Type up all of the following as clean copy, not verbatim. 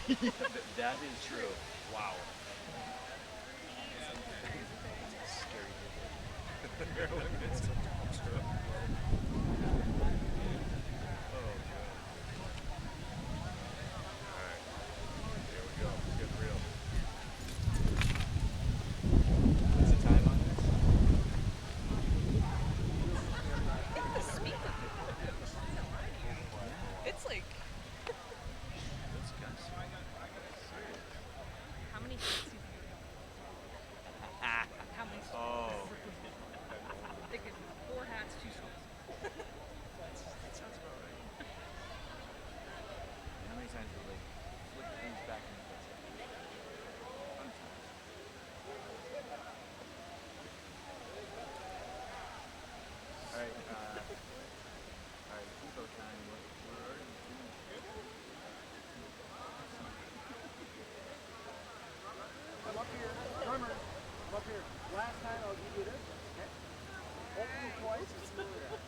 That is true. Wow. Scary people. It's a dumpster. Oh, God. All right. Here we go. It's getting real. What's the time on this? I think the speaker. Yeah. It's like This guy's serious. how many hats you think? How many Oh. stools? Thinking 4 hats, 2 stools. That sounds about right. How many times will they flip things back into place? Tons of times. All right. All right. So time. We're already doing. Come up here. Drummer, come up here. Last time I'll give you this. Okay? Open it twice and see where we're at.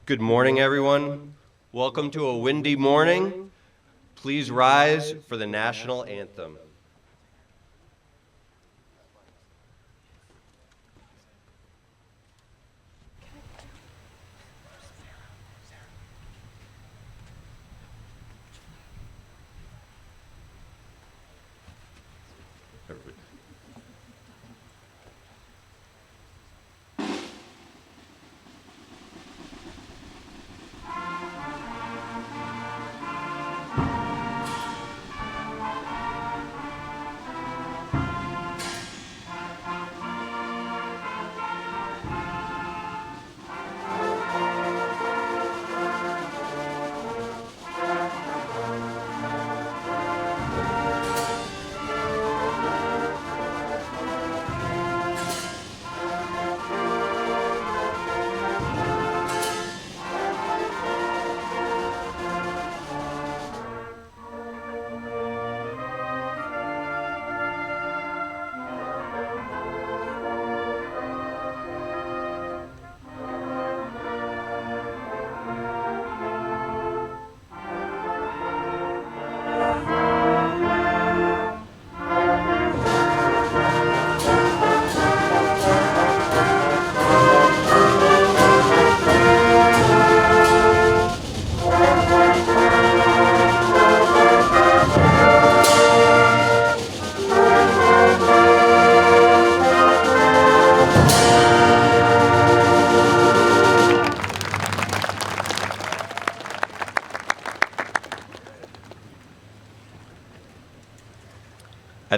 Good morning, everyone. Welcome to a windy morning. Please rise for the national anthem.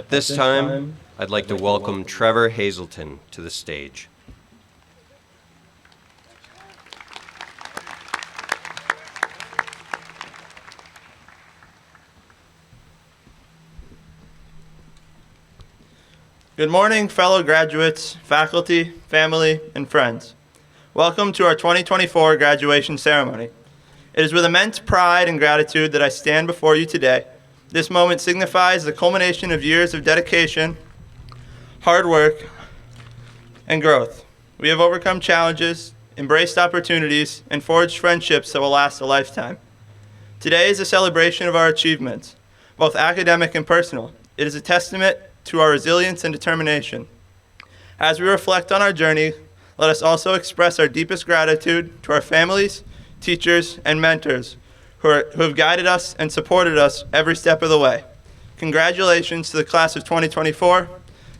At this time, I'd like to welcome Trevor Hazelton to the stage. Good morning, fellow graduates, faculty, family, and friends. Welcome to our 2024 graduation ceremony. It is with immense pride and gratitude that I stand before you today. This moment signifies the culmination of years of dedication, hard work, and growth. We have overcome challenges, embraced opportunities, and forged friendships that will last a lifetime. Today is a celebration of our achievements, both academic and personal. It is a testament to our resilience and determination. As we reflect on our journey, let us also express our deepest gratitude to our families, teachers, and mentors who have guided us and supported us every step of the way. Congratulations to the class of 2024.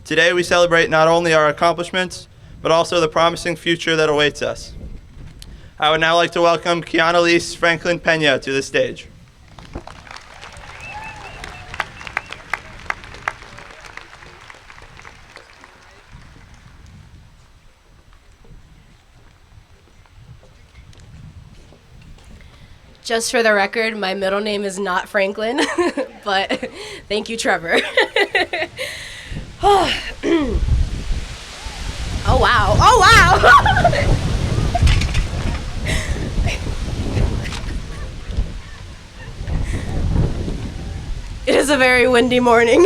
Today we celebrate not only our accomplishments, but also the promising future that awaits us. I would now like to welcome Kiana Lise Franklin Pena to the stage. Just for the record, my middle name is not Franklin, but thank you, Trevor. Oh, wow. Oh, wow. It is a very windy morning.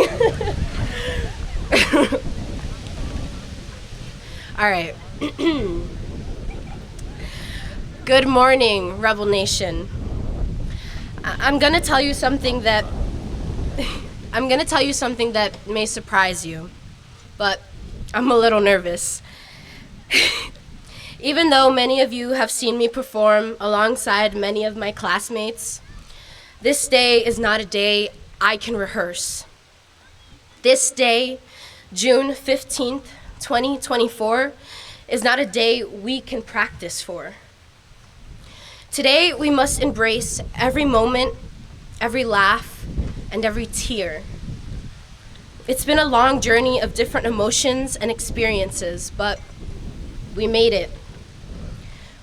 All right. Good morning, Rebel Nation. I'm gonna tell you something that may surprise you, but I'm a little nervous. Even though many of you have seen me perform alongside many of my classmates, this day is not a day I can rehearse. This day, June 15th, 2024, is not a day we can practice for. Today, we must embrace every moment, every laugh, and every tear. It's been a long journey of different emotions and experiences, but we made it.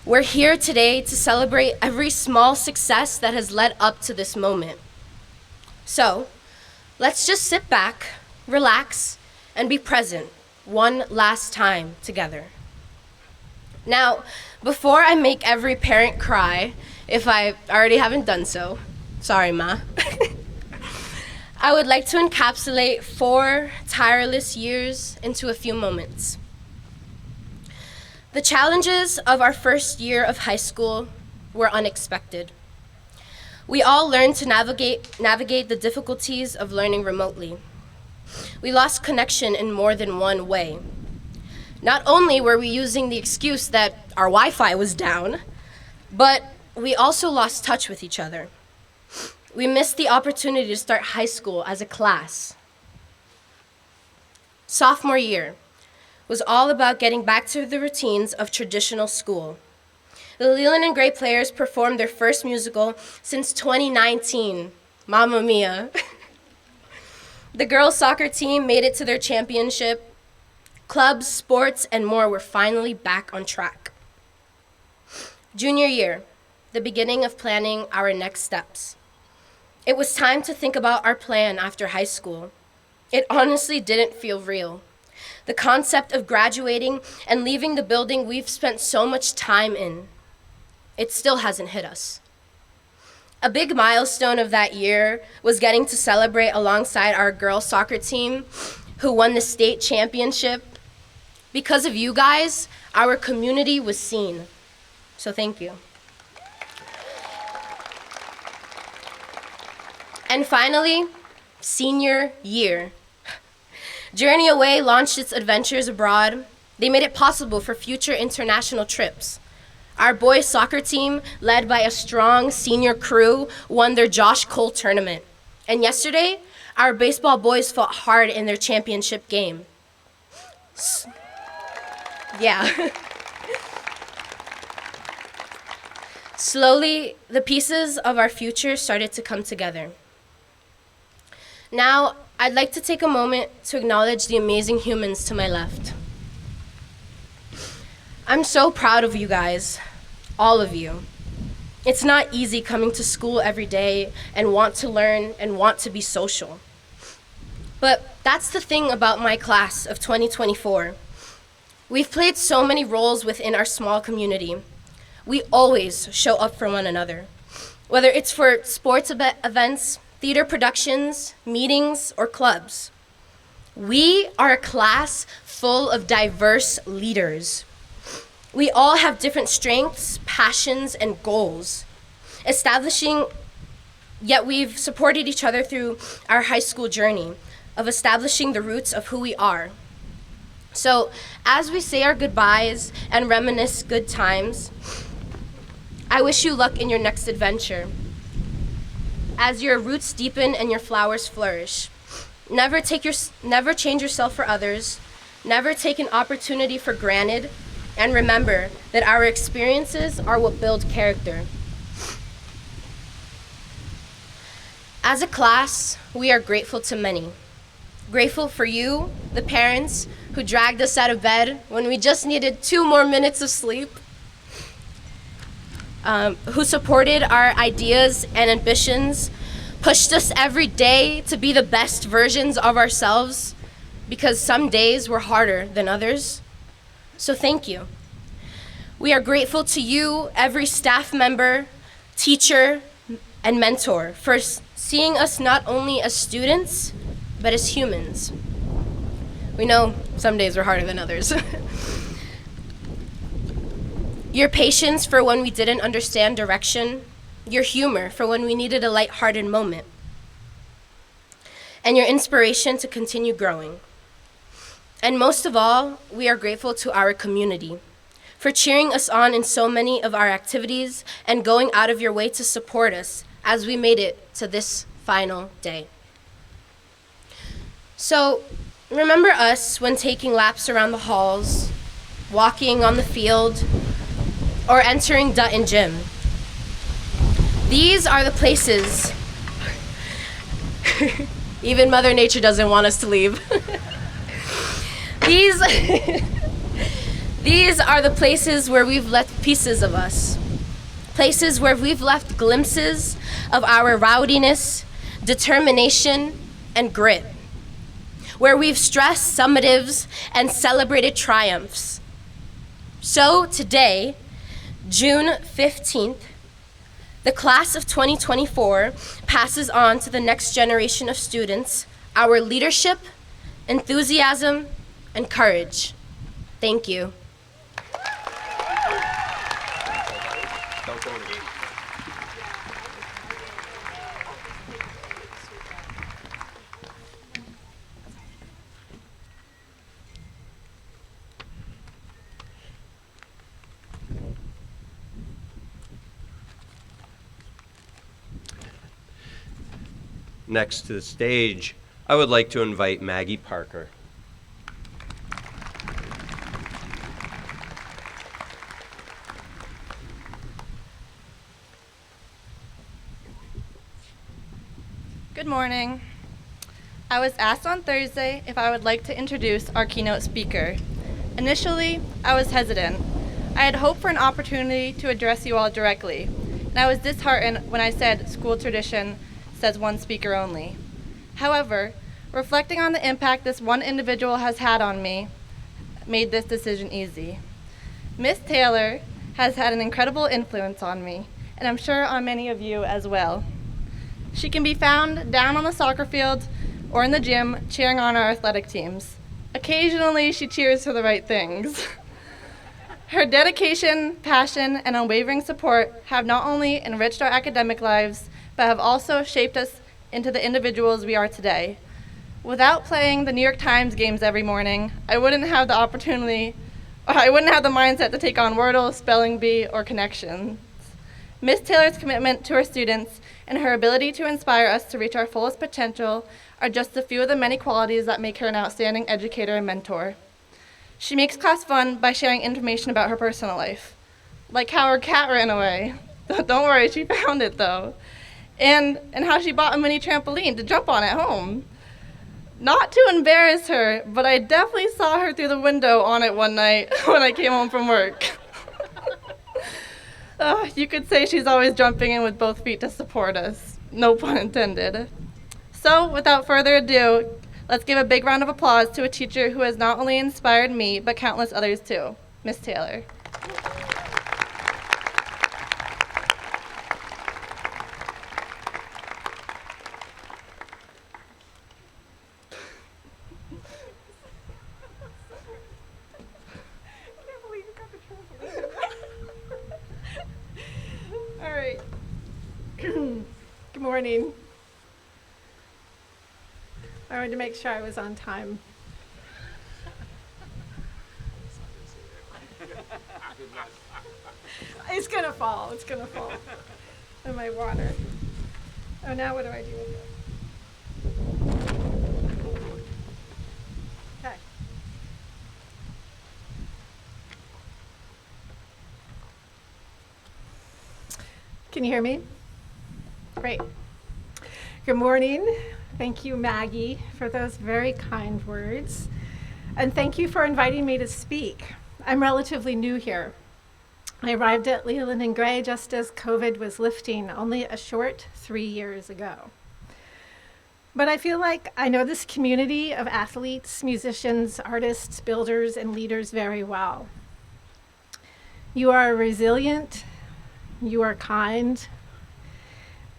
We're here today to celebrate every small success that has led up to this moment. So, let's just sit back, relax, and be present one last time together. Now, before I make every parent cry, if I already haven't done so, sorry, Ma, I would like to encapsulate 4 tireless years into a few moments. The challenges of our first year of high school were unexpected. We all learned to navigate the difficulties of learning remotely. We lost connection in more than one way. Not only were we using the excuse that our Wi-Fi was down, but we also lost touch with each other. We missed the opportunity to start high school as a class. Sophomore year was all about getting back to the routines of traditional school. The Leland and Gray Players performed their first musical since 2019. Mamma mia. The girls' soccer team made it to their championship. Clubs, sports, and more were finally back on track. Junior year, the beginning of planning our next steps. It was time to think about our plan after high school. It honestly didn't feel real. The concept of graduating and leaving the building we've spent so much time in, it still hasn't hit us. A big milestone of that year was getting to celebrate alongside our girls' soccer team who won the state championship. Because of you guys, our community was seen. So thank you. And finally, senior year. Journey Away launched its adventures abroad. They made it possible for future international trips. Our boys' soccer team, led by a strong senior crew, won their Josh Cole tournament. And yesterday, our baseball boys fought hard in their championship game. Yeah. Slowly, the pieces of our future started to come together. Now, I'd like to take a moment to acknowledge the amazing humans to my left. I'm so proud of you guys, all of you. It's not easy coming to school every day and want to learn and want to be social. But that's the thing about my class of 2024. We've played so many roles within our small community. We always show up for one another, whether it's for sports events, theater productions, meetings, or clubs. We are a class full of diverse leaders. We all have different strengths, passions, and goals, yet we've supported each other through our high school journey of establishing the roots of who we are. So, as we say our goodbyes and reminisce good times, I wish you luck in your next adventure. As your roots deepen and your flowers flourish, never change yourself for others, never take an opportunity for granted, and remember that our experiences are what build character. As a class, we are grateful to many. Grateful for you, the parents, who dragged us out of bed when we just needed 2 more minutes of sleep, who supported our ideas and ambitions, pushed us every day to be the best versions of ourselves, because some days were harder than others. So thank you. We are grateful to you, every staff member, teacher, and mentor, for seeing us not only as students, but as humans. We know some days were harder than others. Your patience for when we didn't understand direction, your humor for when we needed a lighthearted moment, and your inspiration to continue growing. And most of all, we are grateful to our community for cheering us on in so many of our activities and going out of your way to support us as we made it to this final day. So, remember us when taking laps around the halls, walking on the field, or entering Dutton Gym. These are the places, even Mother Nature doesn't want us to leave. These are the places where we've left pieces of us. Places where we've left glimpses of our rowdiness, determination, and grit. Where we've stressed summatives and celebrated triumphs. So today, June 15th, the class of 2024 passes on to the next generation of students our leadership, enthusiasm, and courage. Thank you. Next to the stage, I would like to invite Maggie Parker. Good morning. I was asked on Thursday if I would like to introduce our keynote speaker. Initially, I was hesitant. I had hoped for an opportunity to address you all directly, and I was disheartened when I said school tradition says one speaker only. However, reflecting on the impact this one individual has had on me made this decision easy. Miss Taylor has had an incredible influence on me, and I'm sure on many of you as well. She can be found down on the soccer field or in the gym cheering on our athletic teams. Occasionally, she cheers for the right things. Her dedication, passion, and unwavering support have not only enriched our academic lives, but have also shaped us into the individuals we are today. Without playing the New York Times games every morning, I wouldn't have the mindset to take on Wordle, Spelling Bee, or Connections. Miss Taylor's commitment to her students and her ability to inspire us to reach our fullest potential are just a few of the many qualities that make her an outstanding educator and mentor. She makes class fun by sharing information about her personal life, like how her cat ran away. Don't worry, she found it though. And how she bought a mini trampoline to jump on at home. Not to embarrass her, but I definitely saw her through the window on it one night when I came home from work. You could say she's always jumping in with both feet to support us. No pun intended. So, without further ado, let's give a big round of applause to a teacher who has not only inspired me, but countless others too, Miss Taylor. All right. Good morning. I wanted to make sure I was on time. It's gonna fall. It's gonna fall. In my water. Oh, now what do I do with it? Okay. Can you hear me? Great. Good morning. Thank you, Maggie, for those very kind words. And thank you for inviting me to speak. I'm relatively new here. I arrived at Leland and Gray just as COVID was lifting only a short 3 years ago. But I feel like I know this community of athletes, musicians, artists, builders, and leaders very well. You are resilient, you are kind,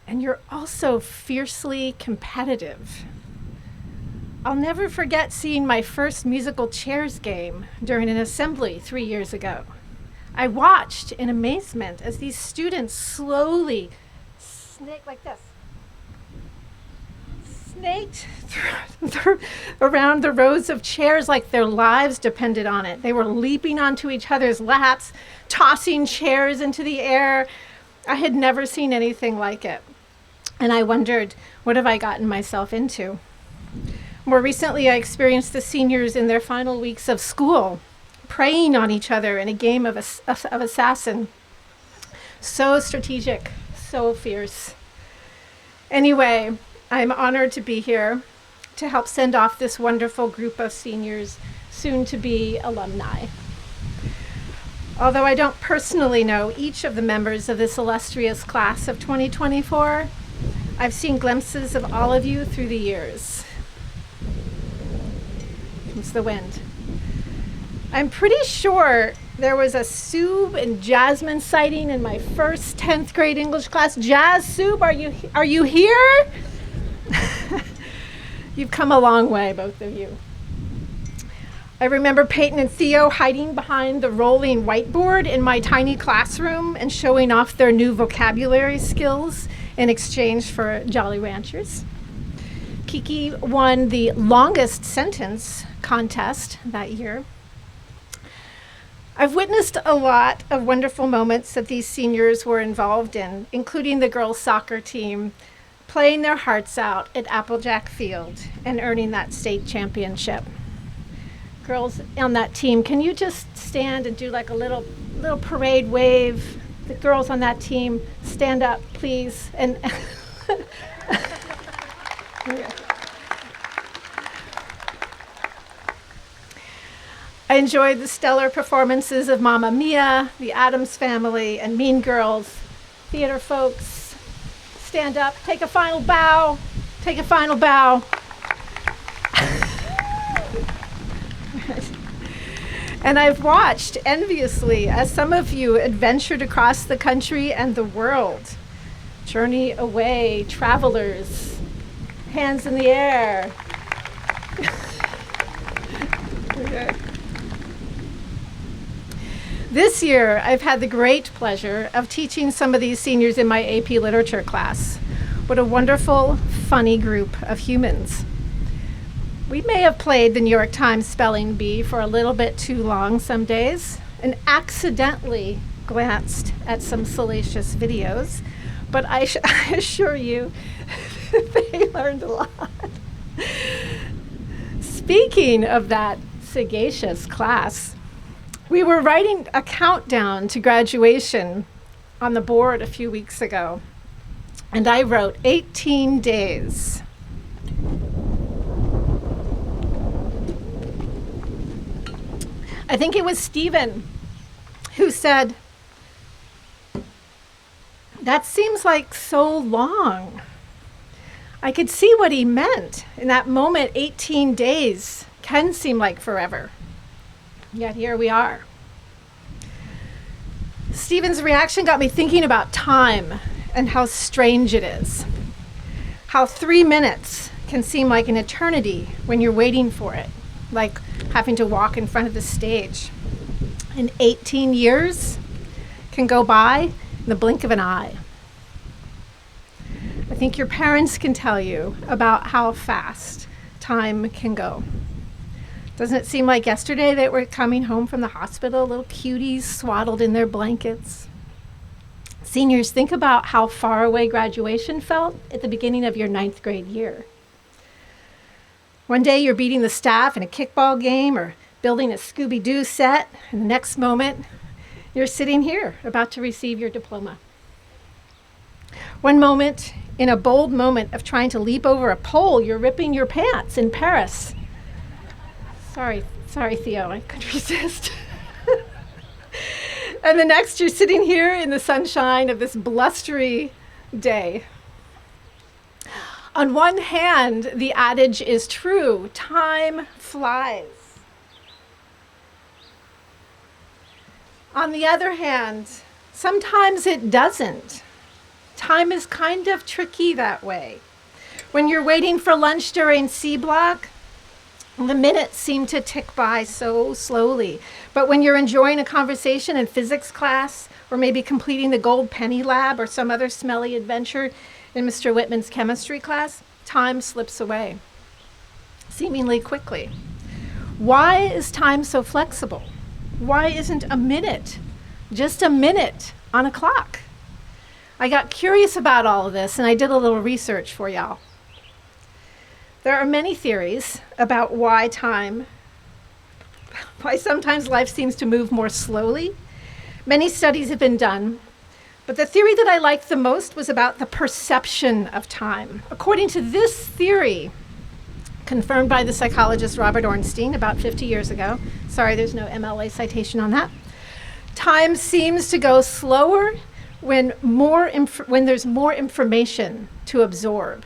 and you're also fiercely competitive. I'll never forget seeing my first musical chairs game during an assembly 3 years ago. I watched in amazement as these students slowly snaked like this. Snaked around the rows of chairs like their lives depended on it. They were leaping onto each other's laps, tossing chairs into the air. I had never seen anything like it. And I wondered, what have I gotten myself into? More recently, I experienced the seniors in their final weeks of school, preying on each other in a game of assassin. So strategic, so fierce. Anyway, I'm honored to be here to help send off this wonderful group of seniors, soon to be alumni. Although I don't personally know each of the members of this illustrious class of 2024, I've seen glimpses of all of you through the years. Comes the wind. I'm pretty sure there was a Sue and Jasmine sighting in my first 10th grade English class. Jazz, Sue, are you here? You've come a long way, both of you. I remember Peyton and Theo hiding behind the rolling whiteboard in my tiny classroom and showing off their new vocabulary skills in exchange for Jolly Ranchers. Kiki won the longest sentence contest that year. I've witnessed a lot of wonderful moments that these seniors were involved in, including the girls' soccer team playing their hearts out at Applejack Field and earning that state championship. Girls on that team, can you just stand and do like a little parade wave? The girls on that team, stand up, please. And I enjoyed the stellar performances of Mamma Mia, the Addams Family, and Mean Girls. Theater folks, stand up, take a final bow, take a final bow. And I've watched enviously as some of you adventured across the country and the world. Journey away, travelers, hands in the air. Okay. This year, I've had the great pleasure of teaching some of these seniors in my AP Literature class. What a wonderful, funny group of humans. We may have played the New York Times spelling bee for a little bit too long some days and accidentally glanced at some salacious videos, but I assure you, they learned a lot. Speaking of that sagacious class, we were writing a countdown to graduation on the board a few weeks ago, and I wrote 18 days. I think it was Stephen who said, "That seems like so long." I could see what he meant. In that moment, 18 days can seem like forever. Yet here we are. Stephen's reaction got me thinking about time and how strange it is. How 3 minutes can seem like an eternity when you're waiting for it, like having to walk in front of the stage. And 18 years can go by in the blink of an eye. I think your parents can tell you about how fast time can go. Doesn't it seem like yesterday they were coming home from the hospital, little cuties swaddled in their blankets? Seniors, think about how far away graduation felt at the beginning of your 9th grade year. One day you're beating the staff in a kickball game or building a Scooby-Doo set, and the next moment you're sitting here about to receive your diploma. One moment, in a bold moment of trying to leap over a pole, you're ripping your pants in Paris. Sorry, Theo, I couldn't resist. And the next, you're sitting here in the sunshine of this blustery day. On one hand, the adage is true, time flies. On the other hand, sometimes it doesn't. Time is kind of tricky that way. When you're waiting for lunch during C block, the minutes seem to tick by so slowly. But when you're enjoying a conversation in physics class, or maybe completing the gold penny lab or some other smelly adventure in Mr. Whitman's chemistry class, time slips away, seemingly quickly. Why is time so flexible? Why isn't a minute just a minute on a clock? I got curious about all of this, and I did a little research for y'all. There are many theories about why sometimes life seems to move more slowly. Many studies have been done, but the theory that I liked the most was about the perception of time. According to this theory, confirmed by the psychologist Robert Ornstein about 50 years ago, sorry, there's no MLA citation on that, time seems to go slower when there's more information to absorb.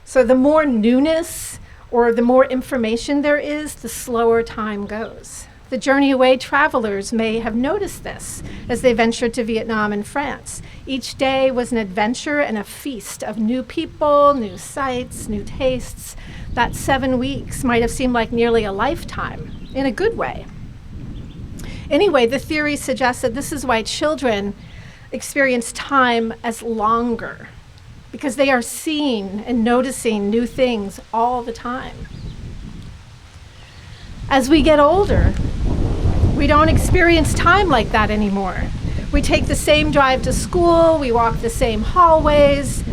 So the more newness or the more information there is, the slower time goes. The Journey Away travelers may have noticed this as they ventured to Vietnam and France. Each day was an adventure and a feast of new people, new sights, new tastes. That 7 weeks might have seemed like nearly a lifetime, in a good way. Anyway, the theory suggests that this is why children experience time as longer, because they are seeing and noticing new things all the time. As we get older, we don't experience time like that anymore. We take the same drive to school, we walk the same hallways.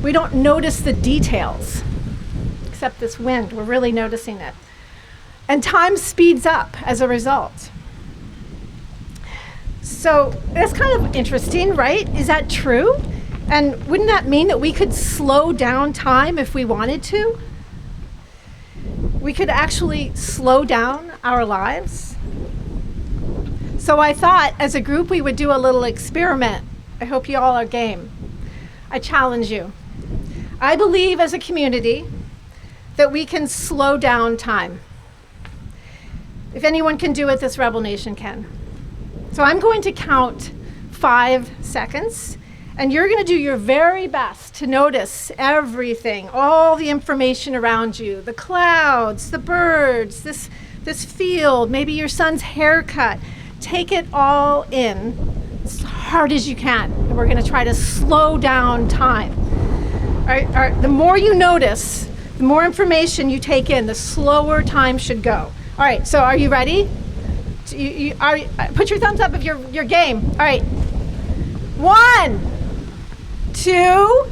We don't notice the details, except this wind, we're really noticing it. And time speeds up as a result. So that's kind of interesting, right? Is that true? And wouldn't that mean that we could slow down time if we wanted to? We could actually slow down our lives. So I thought as a group we would do a little experiment. I hope you all are game. I challenge you. I believe as a community that we can slow down time. If anyone can do it, this Rebel Nation can. So I'm going to count 5 seconds. And you're going to do your very best to notice everything, all the information around you, the clouds, the birds, this field, maybe your son's haircut. Take it all in as hard as you can. And we're going to try to slow down time. All right, the more you notice, the more information you take in, the slower time should go. All right, so are you ready? Put your thumbs up if you're game. All right. 1, 2,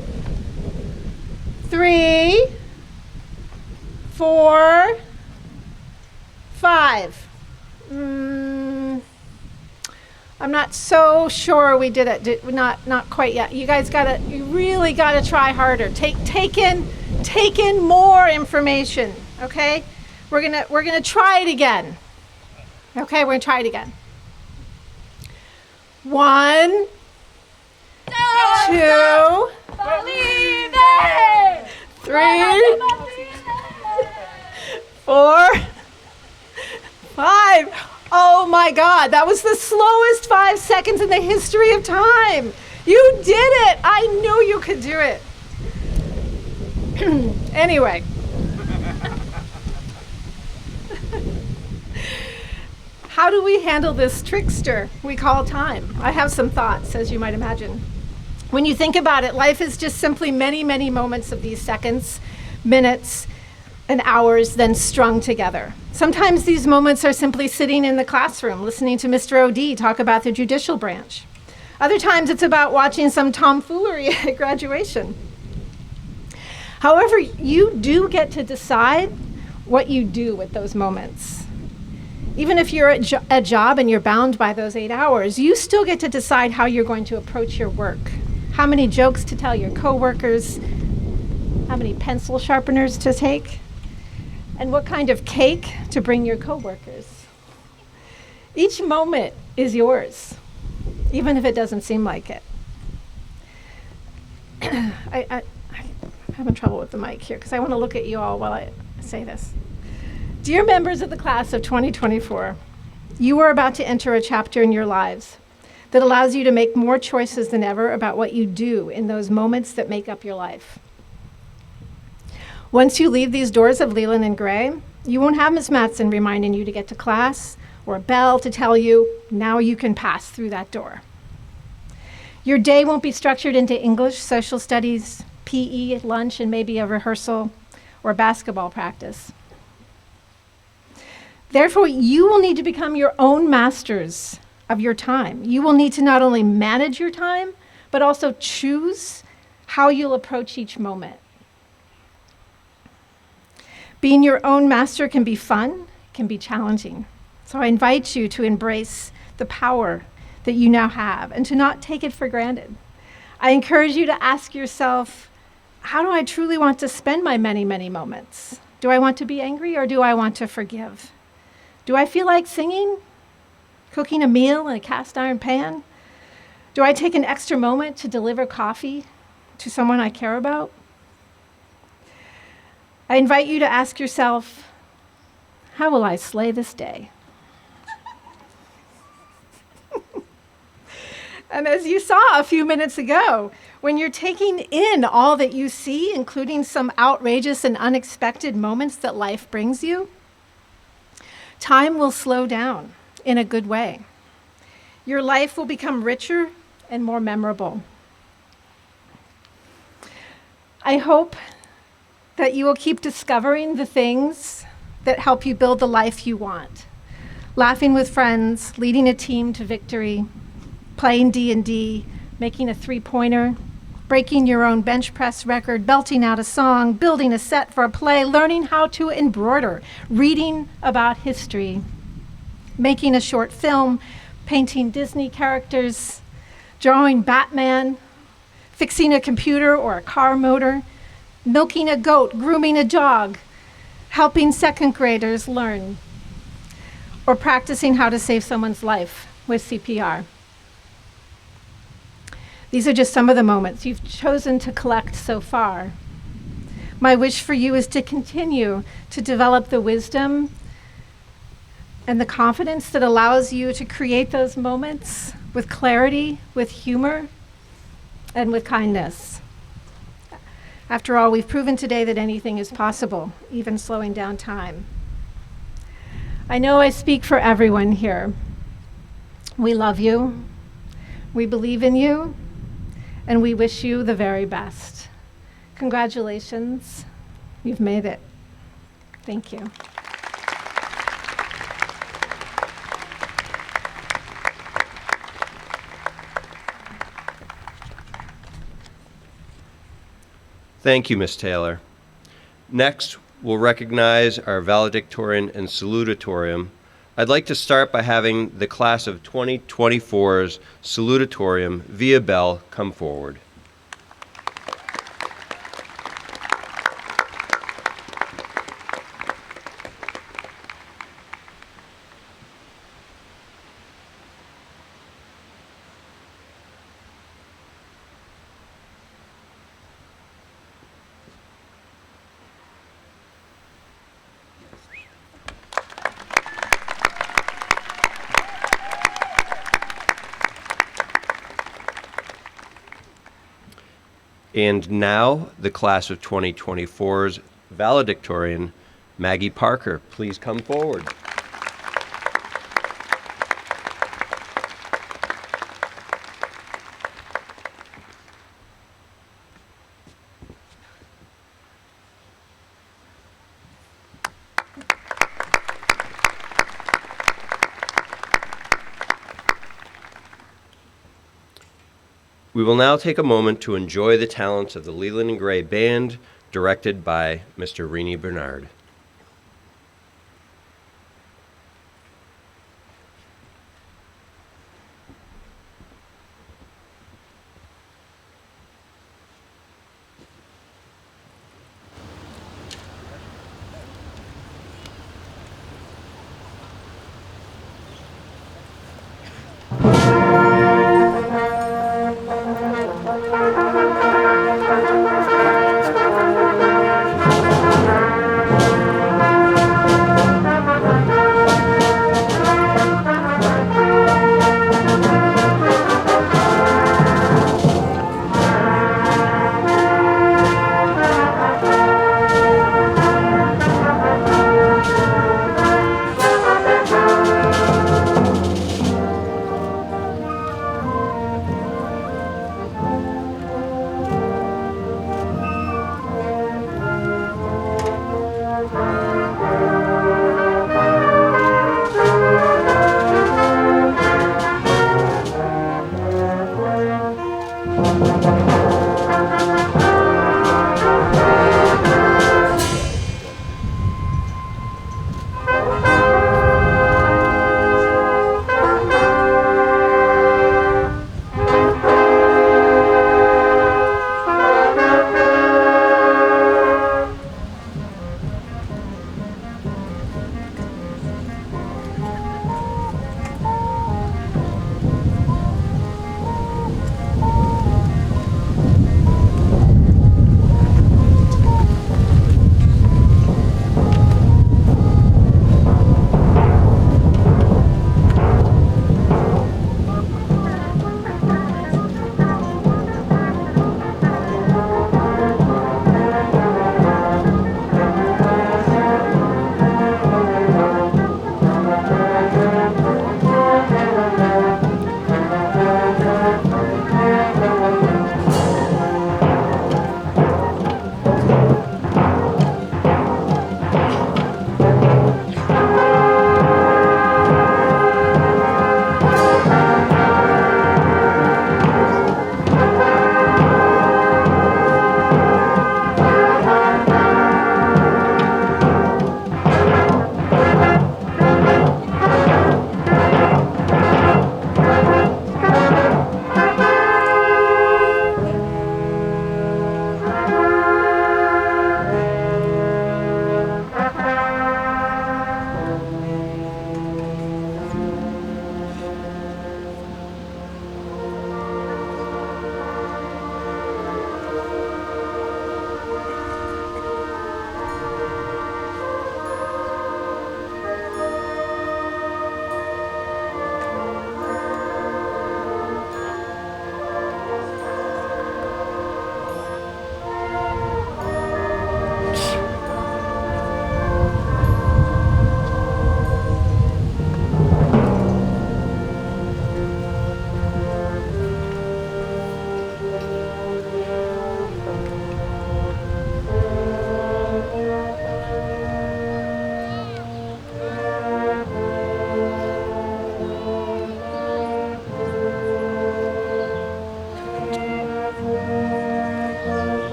3, 4, 5. I'm not so sure we did it. Not quite yet. You guys you really gotta try harder. Take in more information, okay? We're gonna try it again. Okay, we're gonna try it again. 1, 2, 3, 4, 5. Oh my God, that was the slowest 5 seconds in the history of time. You did it. I knew you could do it. Anyway. How do we handle this trickster we call time? I have some thoughts, as you might imagine. When you think about it, life is just simply many, many moments of these seconds, minutes, and hours then strung together. Sometimes these moments are simply sitting in the classroom, listening to Mr. O.D. talk about the judicial branch. Other times it's about watching some tomfoolery at graduation. However, you do get to decide what you do with those moments. Even if you're at a job and you're bound by those 8 hours, you still get to decide how you're going to approach your work. How many jokes to tell your coworkers, how many pencil sharpeners to take, and what kind of cake to bring your coworkers. Each moment is yours, even if it doesn't seem like it. I'm having trouble with the mic here because I want to look at you all while I say this. Dear members of the class of 2024, you are about to enter a chapter in your lives that allows you to make more choices than ever about what you do in those moments that make up your life. Once you leave these doors of Leland and Gray, you won't have Ms. Matson reminding you to get to class or a bell to tell you, now you can pass through that door. Your day won't be structured into English, social studies, PE, lunch, and maybe a rehearsal or basketball practice. Therefore, you will need to become your own masters of your time. You will need to not only manage your time, but also choose how you'll approach each moment. Being your own master can be fun, can be challenging. So I invite you to embrace the power that you now have and to not take it for granted. I encourage you to ask yourself, how do I truly want to spend my many, many moments? Do I want to be angry or do I want to forgive? Do I feel like singing, cooking a meal in a cast iron pan? Do I take an extra moment to deliver coffee to someone I care about? I invite you to ask yourself, how will I slay this day? And as you saw a few minutes ago, when you're taking in all that you see, including some outrageous and unexpected moments that life brings you, time will slow down in a good way. Your life will become richer and more memorable. I hope that you will keep discovering the things that help you build the life you want. Laughing with friends, leading a team to victory, playing D&D, making a three-pointer, breaking your own bench press record, belting out a song, building a set for a play, learning how to embroider, reading about history, making a short film, painting Disney characters, drawing Batman, fixing a computer or a car motor, milking a goat, grooming a dog, helping second graders learn, or practicing how to save someone's life with CPR. These are just some of the moments you've chosen to collect so far. My wish for you is to continue to develop the wisdom and the confidence that allows you to create those moments with clarity, with humor, and with kindness. After all, we've proven today that anything is possible, even slowing down time. I know I speak for everyone here. We love you, we believe in you, and we wish you the very best. Congratulations, you've made it. Thank you. Thank you, Ms. Taylor. Next, we'll recognize our valedictorian and salutatorium. I'd like to start by having the class of 2024's salutatorium via bell come forward. And now, the class of 2024's valedictorian, Maggie Parker. Please come forward. We will now take a moment to enjoy the talents of the Leland and Gray Band, directed by Mr. Rini Bernard.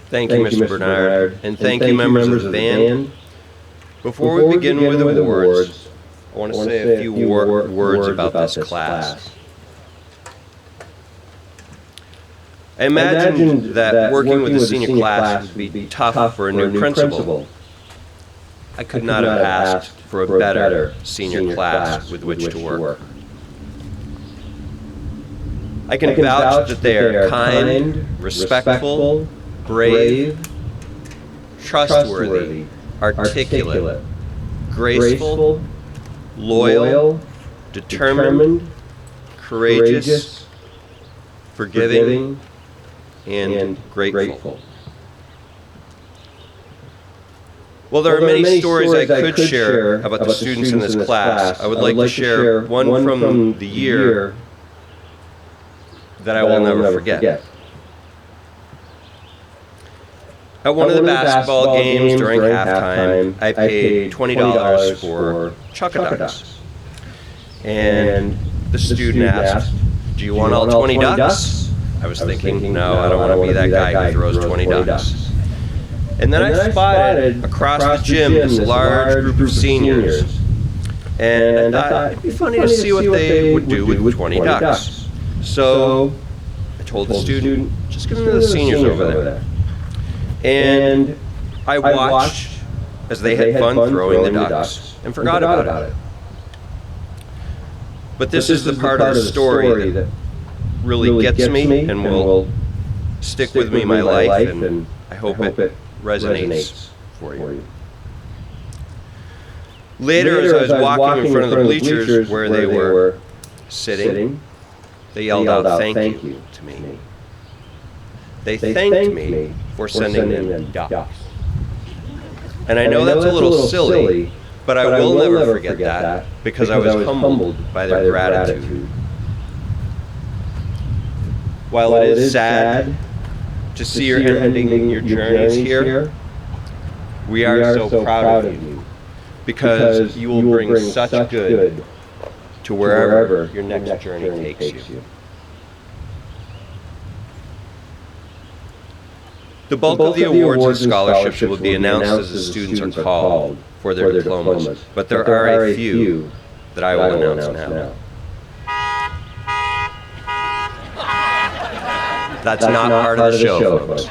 Thank you, Mr. Bernard, and thank you, members of the band. Before we begin with awards, I want to say a few words about this class. I imagined that working with the senior class would be tough for a new principal. I could not have asked for a better senior class with which to work. I can vouch that they are kind, respectful, brave, trustworthy, articulate, graceful, loyal, determined, courageous, forgiving, and grateful. Well, there are many stories I could share about the students in this class. I would like to share one from the year that I will never forget. At one of the basketball games during halftime, I paid $20 for Chuck-a-Ducks. And the student asked, "Do you want all 20 ducks?" I was thinking, no, I don't want to be that guy who throws 20 ducks. And then I spotted across the gym this large group of seniors. And I thought it'd be funny to see what they would do with 20 ducks. So I told the student, just give them to the seniors over there. And I watched as they had fun throwing the ducks and forgot about it. But this is the part of the story that really gets me and will stick with me my life, and I hope it resonates for you. Later, as I was walking in front of the bleachers where they were sitting, they yelled out, "Thank you," to me. They thanked me for sending them ducks. And I know that's a little silly, but I will never forget that because I was humbled by their gratitude. While it is sad to see you ending your journeys here, we are so proud of you because you will bring such good to wherever your next journey takes you. The bulk of the awards and scholarships will be announced as the students are called for their diplomas, but there are a few that I will announce now. That's not part of the show, folks.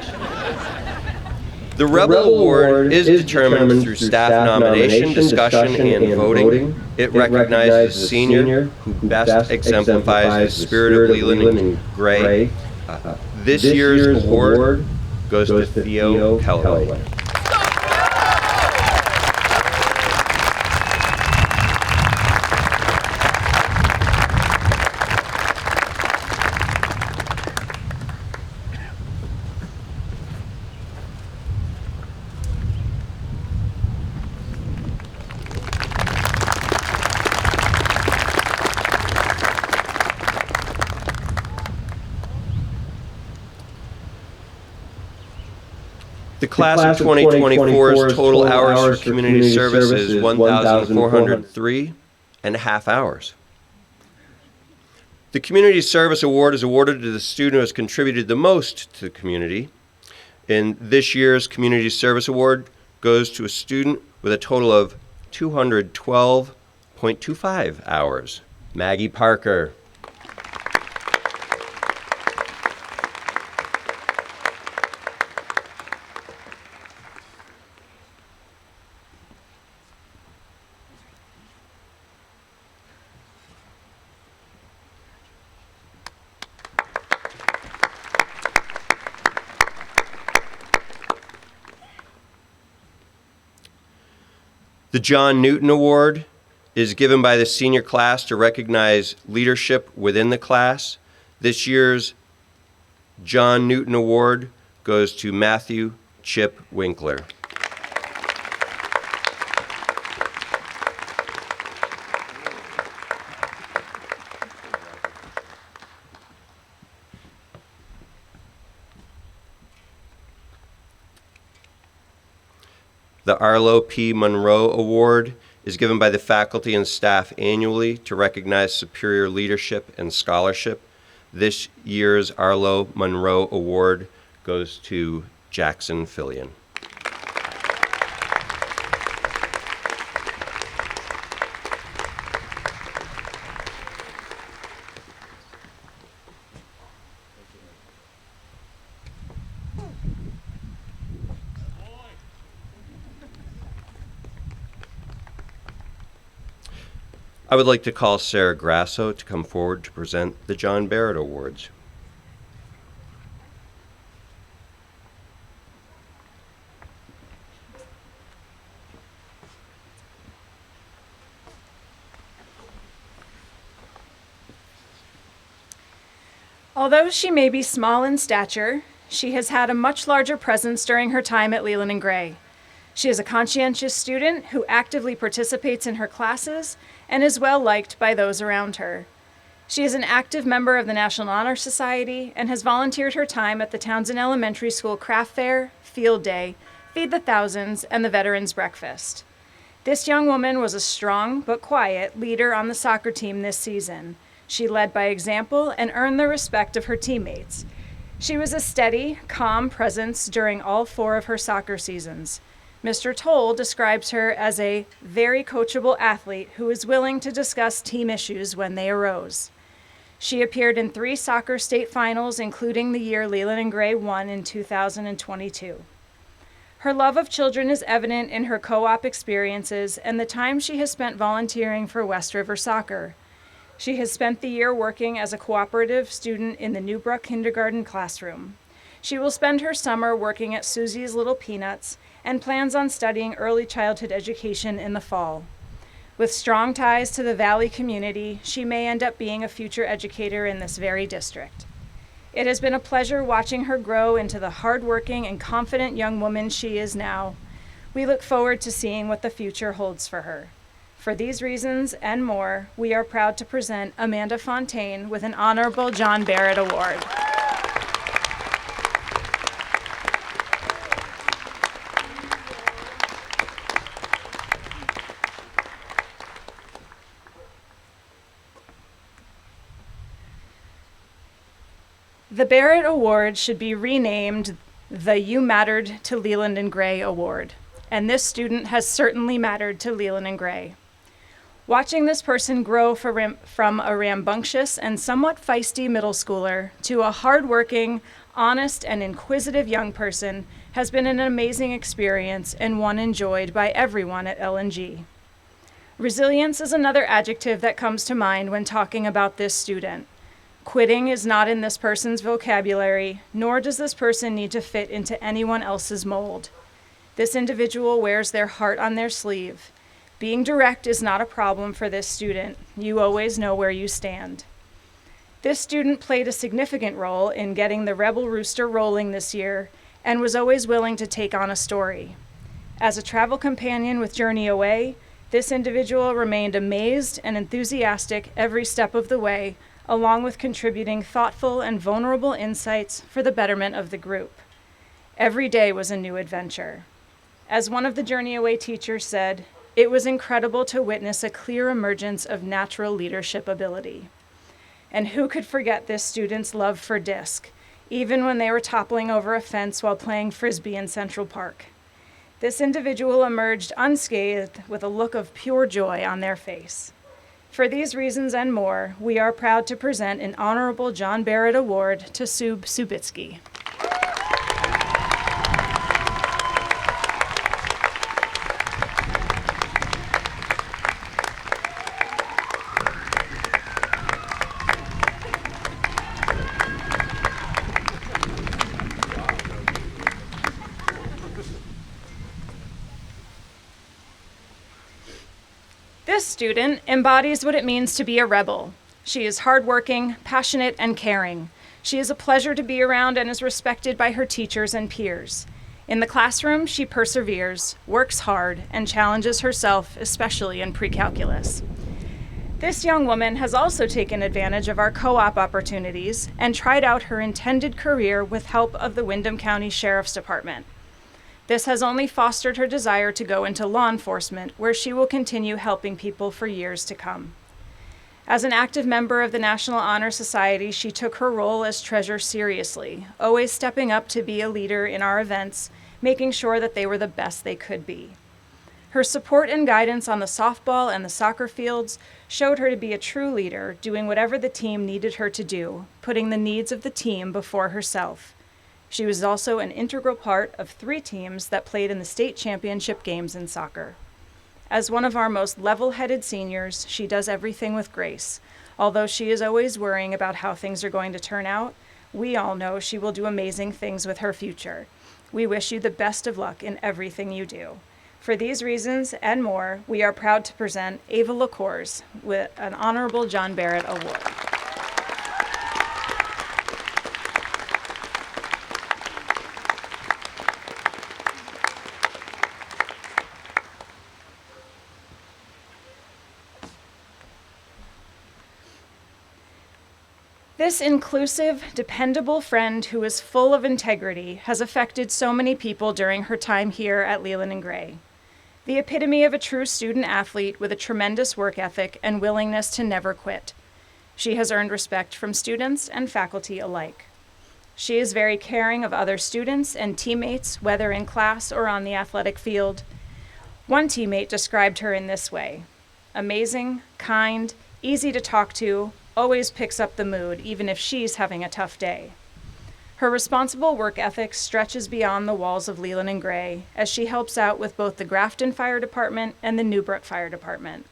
The Rebel Award is determined through staff nomination, discussion, and voting. It recognizes the senior who best exemplifies the spirit of Leland and Gray. This year's award goes to Theo Kellaway. The class of 2024's total hours for community service is 1,403 and a half hours. The Community Service Award is awarded to the student who has contributed the most to the community. And this year's Community Service Award goes to a student with a total of 212.25 hours. Maggie Parker. The John Newton Award is given by the senior class to recognize leadership within the class. This year's John Newton Award goes to Matthew Chip Winkler. The Arlo P. Monroe Award is given by the faculty and staff annually to recognize superior leadership and scholarship. This year's Arlo Monroe Award goes to Jackson Fillion. I would like to call Sarah Grasso to come forward to present the John Barrett Awards. Although she may be small in stature, she has had a much larger presence during her time at Leland and Gray. She is a conscientious student who actively participates in her classes and is well liked by those around her. She is an active member of the National Honor Society and has volunteered her time at the Townsend Elementary School Craft Fair, Field Day, Feed the Thousands, and the Veterans Breakfast. This young woman was a strong but quiet leader on the soccer team this season. She led by example and earned the respect of her teammates. She was a steady, calm presence during all 4 of her soccer seasons. Mr. Toll describes her as a very coachable athlete who is willing to discuss team issues when they arose. She appeared in 3 soccer state finals, including the year Leland and Gray won in 2022. Her love of children is evident in her co-op experiences and the time she has spent volunteering for West River Soccer. She has spent the year working as a cooperative student in the Newbrook kindergarten classroom. She will spend her summer working at Susie's Little Peanuts and plans on studying early childhood education in the fall. With strong ties to the Valley community, she may end up being a future educator in this very district. It has been a pleasure watching her grow into the hardworking and confident young woman she is now. We look forward to seeing what the future holds for her. For these reasons and more, we are proud to present Amanda Fontaine with an Honorable John Barrett Award. The Barrett Award should be renamed the You Mattered to Leland and Gray Award, and this student has certainly mattered to Leland and Gray. Watching this person grow from a rambunctious and somewhat feisty middle schooler to a hardworking, honest, and inquisitive young person has been an amazing experience and one enjoyed by everyone at L&G. Resilience is another adjective that comes to mind when talking about this student. Quitting is not in this person's vocabulary, nor does this person need to fit into anyone else's mold. This individual wears their heart on their sleeve. Being direct is not a problem for this student. You always know where you stand. This student played a significant role in getting the Rebel Rooster rolling this year and was always willing to take on a story. As a travel companion with Journey Away, this individual remained amazed and enthusiastic every step of the way, along with contributing thoughtful and vulnerable insights for the betterment of the group. Every day was a new adventure. As one of the Journey Away teachers said, it was incredible to witness a clear emergence of natural leadership ability. And who could forget this student's love for disc, even when they were toppling over a fence while playing Frisbee in Central Park? This individual emerged unscathed with a look of pure joy on their face. For these reasons and more, we are proud to present an Honorable John Barrett Award to Sub Subitsky. This student embodies what it means to be a rebel. She is hardworking, passionate, and caring. She is a pleasure to be around and is respected by her teachers and peers. In the classroom, she perseveres, works hard, and challenges herself, especially in pre-calculus. This young woman has also taken advantage of our co-op opportunities and tried out her intended career with help of the Windham County Sheriff's Department. This has only fostered her desire to go into law enforcement, where she will continue helping people for years to come. As an active member of the National Honor Society, she took her role as treasurer seriously, always stepping up to be a leader in our events, making sure that they were the best they could be. Her support and guidance on the softball and the soccer fields showed her to be a true leader, doing whatever the team needed her to do, putting the needs of the team before herself. She was also an integral part of 3 teams that played in the state championship games in soccer. As one of our most level-headed seniors, she does everything with grace. Although she is always worrying about how things are going to turn out, we all know she will do amazing things with her future. We wish you the best of luck in everything you do. For these reasons and more, we are proud to present Ava LaCours with an Honorable John Barrett Award. This inclusive, dependable friend who is full of integrity has affected so many people during her time here at Leland and Gray. The epitome of a true student athlete with a tremendous work ethic and willingness to never quit. She has earned respect from students and faculty alike. She is very caring of other students and teammates, whether in class or on the athletic field. One teammate described her in this way: amazing, kind, easy to talk to, always picks up the mood, even if she's having a tough day. Her responsible work ethic stretches beyond the walls of Leland and Gray, as she helps out with both the Grafton Fire Department and the Newbrook Fire Department.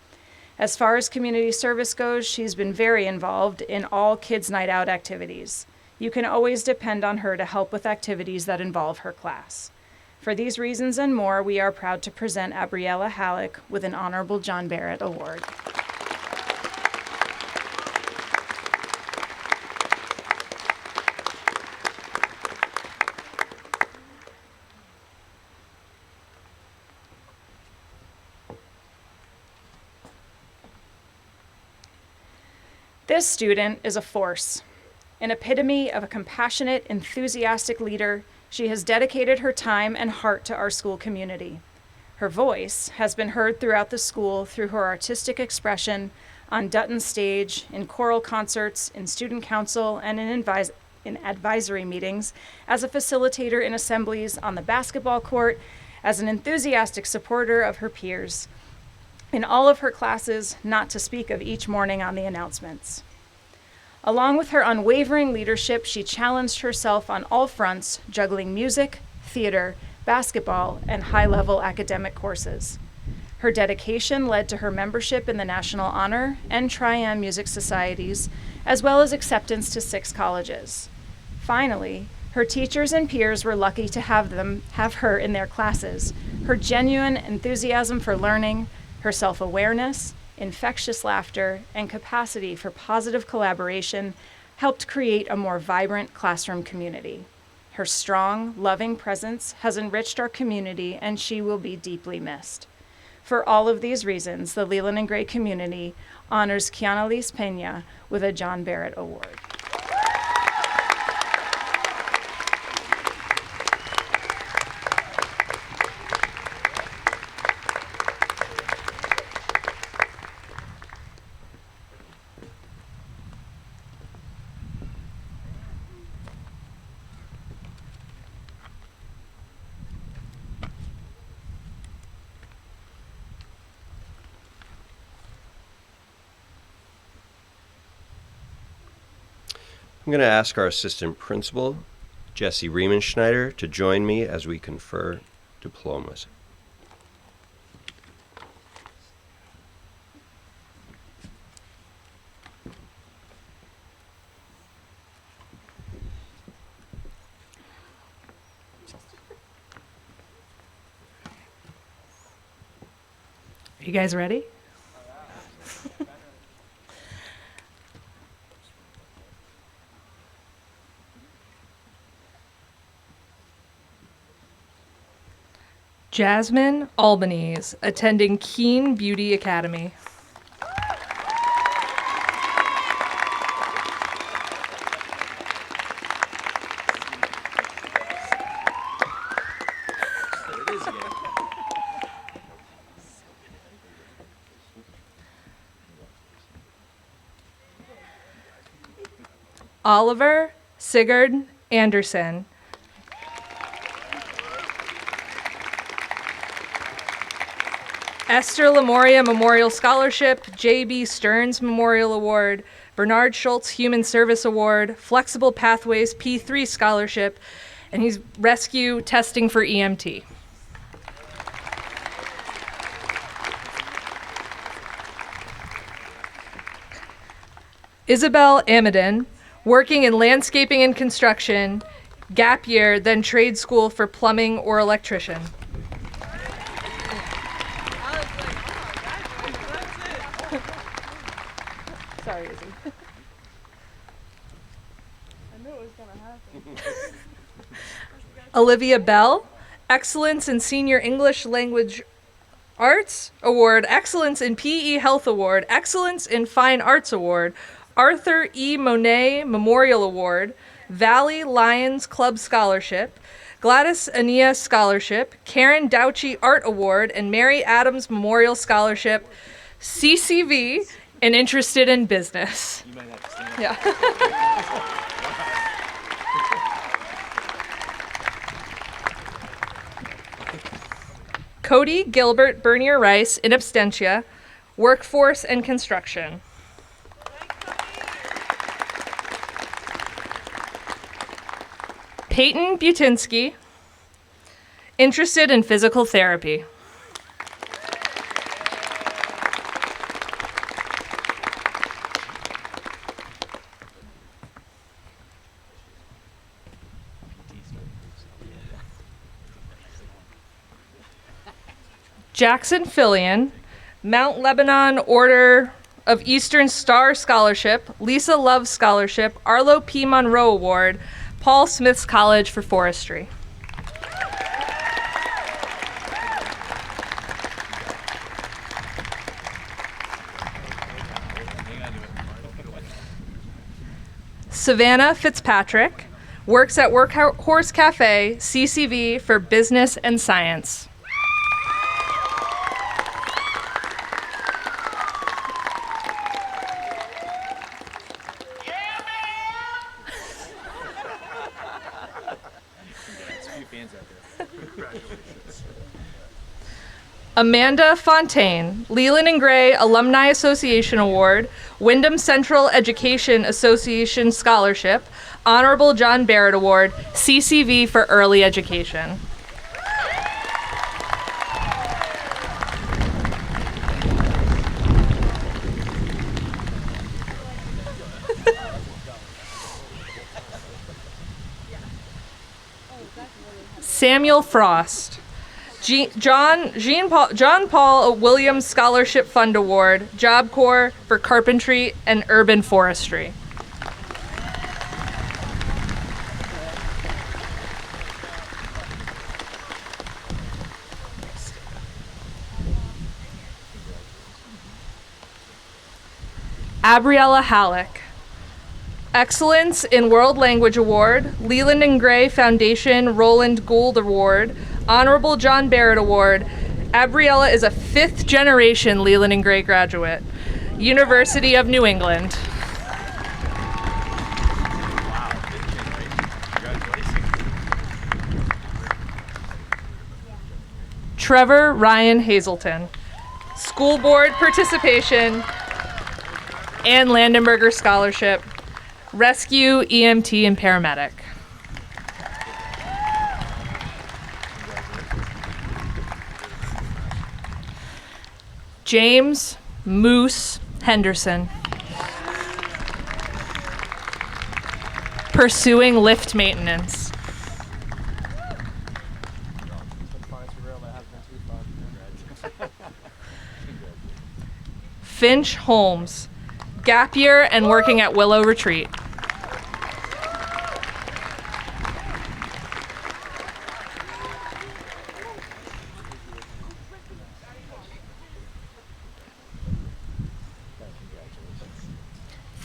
As far as community service goes, she's been very involved in all Kids Night Out activities. You can always depend on her to help with activities that involve her class. For these reasons and more, we are proud to present Abriella Halleck with an Honorable John Barrett Award. This student is a force, an epitome of a compassionate, enthusiastic leader. She has dedicated her time and heart to our school community. Her voice has been heard throughout the school through her artistic expression on Dutton stage, in choral concerts, in student council, and in advisory meetings, as a facilitator in assemblies on the basketball court, as an enthusiastic supporter of her peers, in all of her classes, not to speak of each morning on the announcements. Along with her unwavering leadership, she challenged herself on all fronts, juggling music, theater, basketball, and high-level academic courses. Her dedication led to her membership in the National Honor and Tri-Am Music Societies, as well as acceptance to 6 colleges. Finally, her teachers and peers were lucky to have her in their classes. Her genuine enthusiasm for learning, her self-awareness, infectious laughter, and capacity for positive collaboration helped create a more vibrant classroom community. Her strong, loving presence has enriched our community, and she will be deeply missed. For all of these reasons, the Leland and Gray community honors Kianalise Pena with a John Barrett Award. I'm going to ask our assistant principal, Jesse Riemenschneider, to join me as we confer diplomas. Are you guys ready? Jasmine Albanese, attending Keene Beauty Academy. Oliver Sigurd Anderson. Esther Lamoria Memorial Scholarship, J.B. Stearns Memorial Award, Bernard Schultz Human Service Award, Flexible Pathways P3 Scholarship, and he's rescue testing for EMT. Isabel Amadin, working in landscaping and construction, gap year, then trade school for plumbing or electrician. Sorry, Izzy. I knew it was going to happen. Olivia Bell, Excellence in Senior English Language Arts Award, Excellence in PE Health Award, Excellence in Fine Arts Award, Arthur E. Monet Memorial Award, Valley Lions Club Scholarship, Gladys Ania Scholarship, Karen Douchy Art Award, and Mary Adams Memorial Scholarship, CCV, and interested in business. You might have to stand up. Yeah. Cody Gilbert Bernier Rice, in absentia, workforce and construction. Peyton Butinsky, interested in physical therapy. Jackson Fillion, Mount Lebanon Order of Eastern Star Scholarship, Lisa Love Scholarship, Arlo P. Monroe Award, Paul Smith's College for Forestry. Savannah Fitzpatrick, works at Workhorse Cafe, CCV for Business and Science. Amanda Fontaine, Leland and Gray Alumni Association Award, Wyndham Central Education Association Scholarship, Honorable John Barrett Award, CCV for Early Education. Samuel Frost, John Paul Williams Scholarship Fund Award, Job Corps for Carpentry and Urban Forestry. Abriella Halleck, Excellence in World Language Award, Leland and Gray Foundation Roland Gould Award, Honorable John Barrett Award. Abriella is a fifth-generation Leland and Gray graduate, University of New England. Trevor Ryan Hazelton, School Board Participation and Landenberger Scholarship, Rescue, EMT, and Paramedic. James Moose Henderson, pursuing lift maintenance. Finch Holmes, gap year and working at Willow Retreat.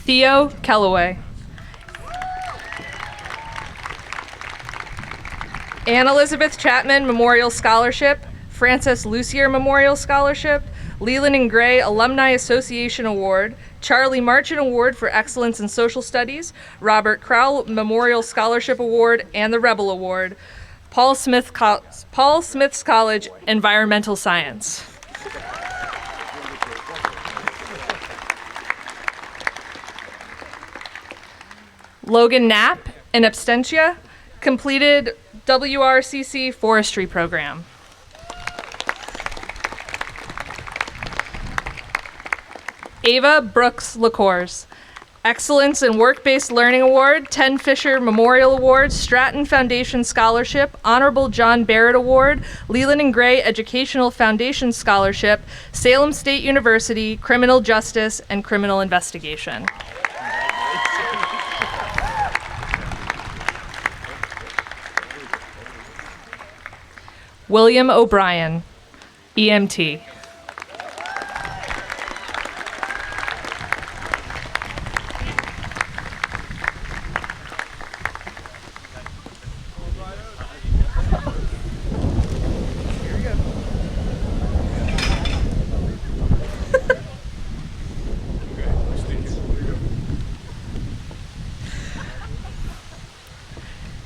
Theo Kellaway, Anne Elizabeth Chapman Memorial Scholarship, Frances Lucier Memorial Scholarship, Leland and Gray Alumni Association Award, Charlie Marchant Award for Excellence in Social Studies, Robert Crowell Memorial Scholarship Award, and the Rebel Award. Paul Smith's College Environmental Science. Logan Knapp, in absentia, completed WRCC Forestry Program. Ava Brooks LaCourse, Excellence in Work-Based Learning Award, 10 Fisher Memorial Award, Stratton Foundation Scholarship, Honorable John Barrett Award, Leland and Gray Educational Foundation Scholarship, Salem State University, Criminal Justice and Criminal Investigation. William O'Brien, EMT.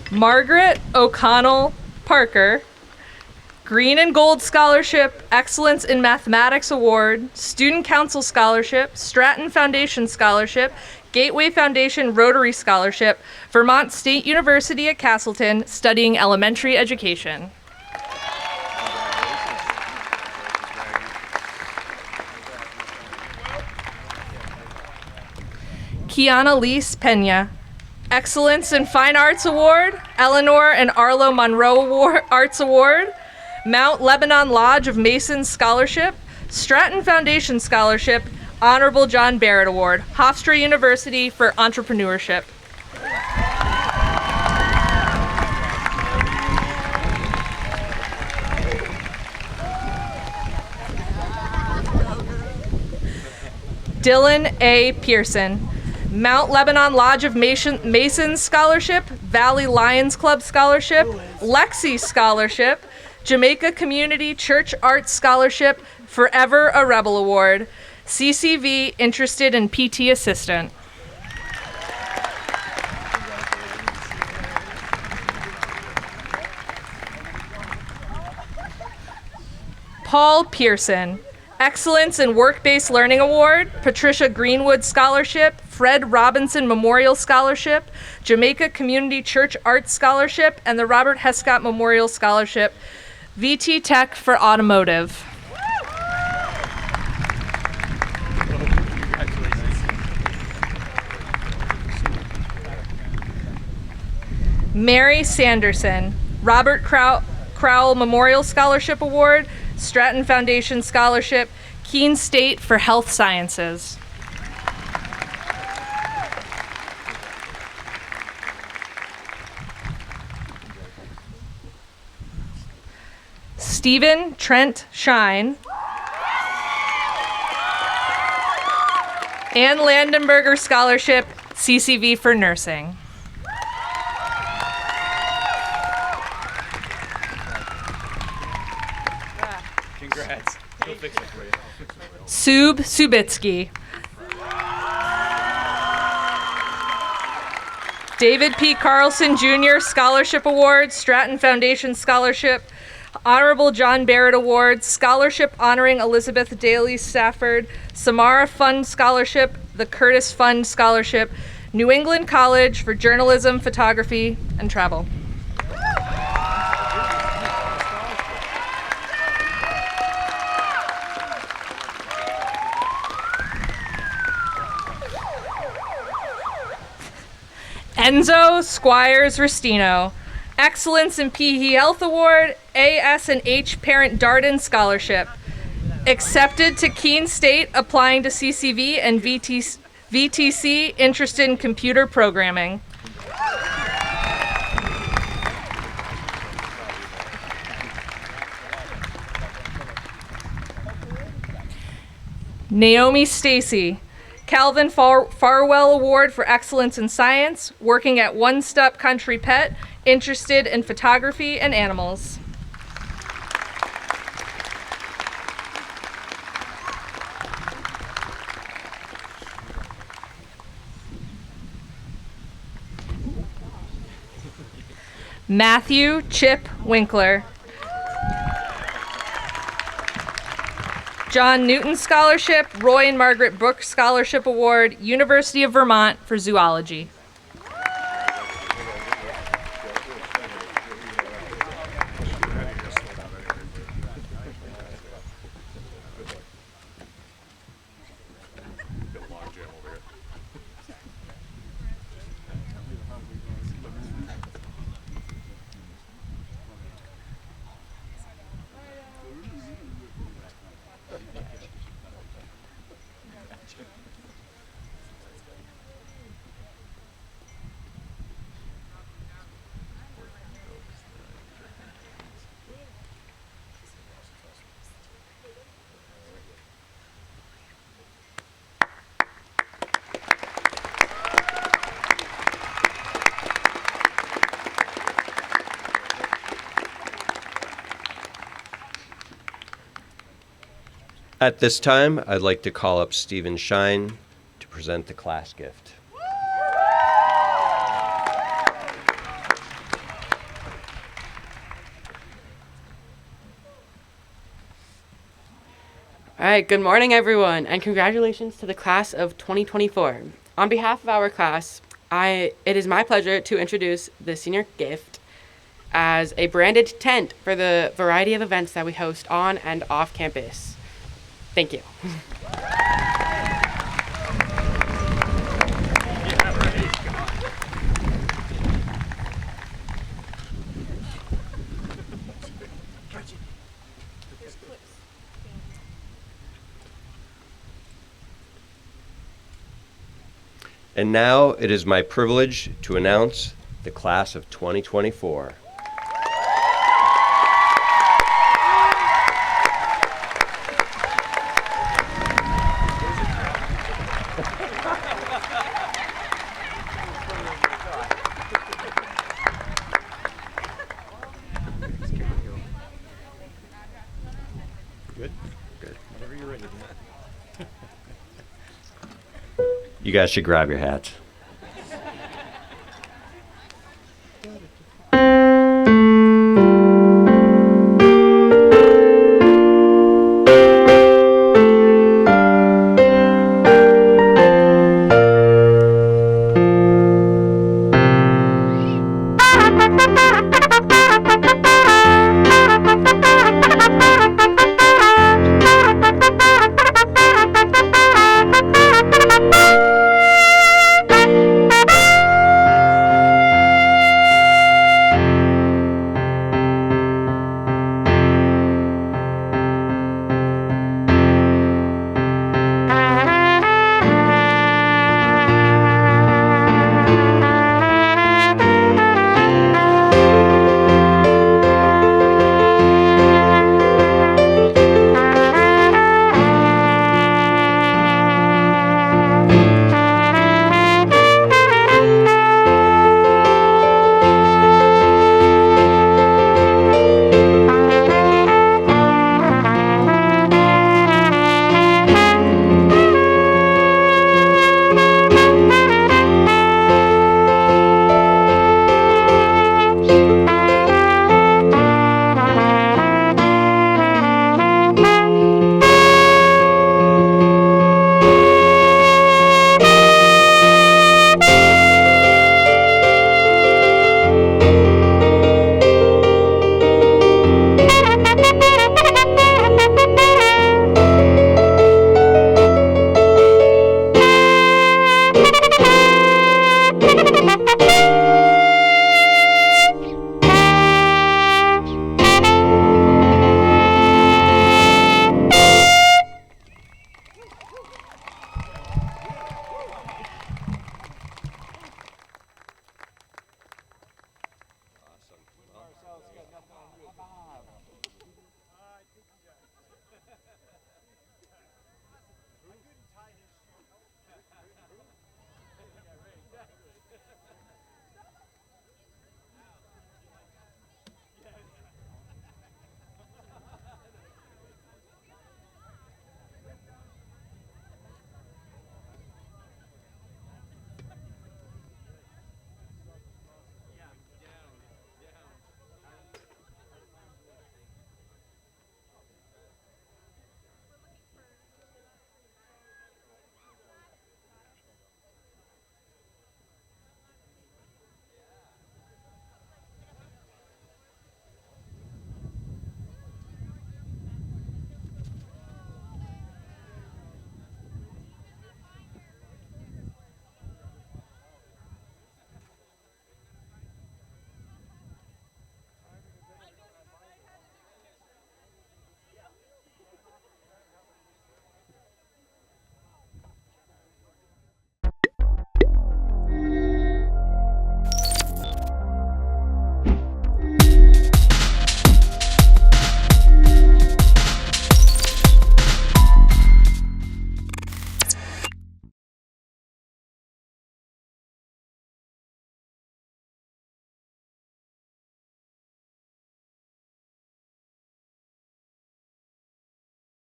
Margaret O'Connell Parker, Green and Gold Scholarship, Excellence in Mathematics Award, Student Council Scholarship, Stratton Foundation Scholarship, Gateway Foundation Rotary Scholarship, Vermont State University at Castleton, studying elementary education. Kiana Lise Pena, Excellence in Fine Arts Award, Eleanor and Arlo Monroe Arts Award, Mount Lebanon Lodge of Masons Scholarship, Stratton Foundation Scholarship, Honorable John Barrett Award, Hofstra University for Entrepreneurship. Dylan A. Pearson, Mount Lebanon Lodge of Masons Scholarship, Valley Lions Club Scholarship, Lexi Scholarship, Jamaica Community Church Arts Scholarship, Forever a Rebel Award, CCV interested in PT assistant. Paul Pearson, Excellence in Work-Based Learning Award, Patricia Greenwood Scholarship, Fred Robinson Memorial Scholarship, Jamaica Community Church Arts Scholarship, and the Robert Hescott Memorial Scholarship, VT Tech for Automotive. Mary Sanderson, Robert Crowell Memorial Scholarship Award, Stratton Foundation Scholarship, Keene State for Health Sciences. Stephen Trent Shine, Ann Landenberger Scholarship, CCV for Nursing. Congrats. He'll fix it for you. Sub Subitsky. David P. Carlson Jr. Scholarship Award, Stratton Foundation Scholarship, Honorable John Barrett Award, Scholarship honoring Elizabeth Daly Stafford, Samara Fund Scholarship, the Curtis Fund Scholarship, New England College for Journalism, Photography, and Travel. Enzo Squires Restino, Excellence in PE Health Award, AS&H Parent Darden Scholarship. Accepted to Keene State, applying to CCV and VTC, interested in computer programming. Naomi Stacy, Calvin Farwell Award for Excellence in Science, working at One Step Country Pet, interested in photography and animals. Matthew Chip Winkler. John Newton Scholarship, Roy and Margaret Brooks Scholarship Award, University of Vermont for Zoology. At this time, I'd like to call up Stephen Shine to present the class gift. All right, good morning, everyone, and congratulations to the class of 2024. On behalf of our class, it is my pleasure to introduce the senior gift as a branded tent for the variety of events that we host on and off campus. Thank you. And now it is my privilege to announce the class of 2024. Good? Good. Whenever you're ready. You guys should grab your hats.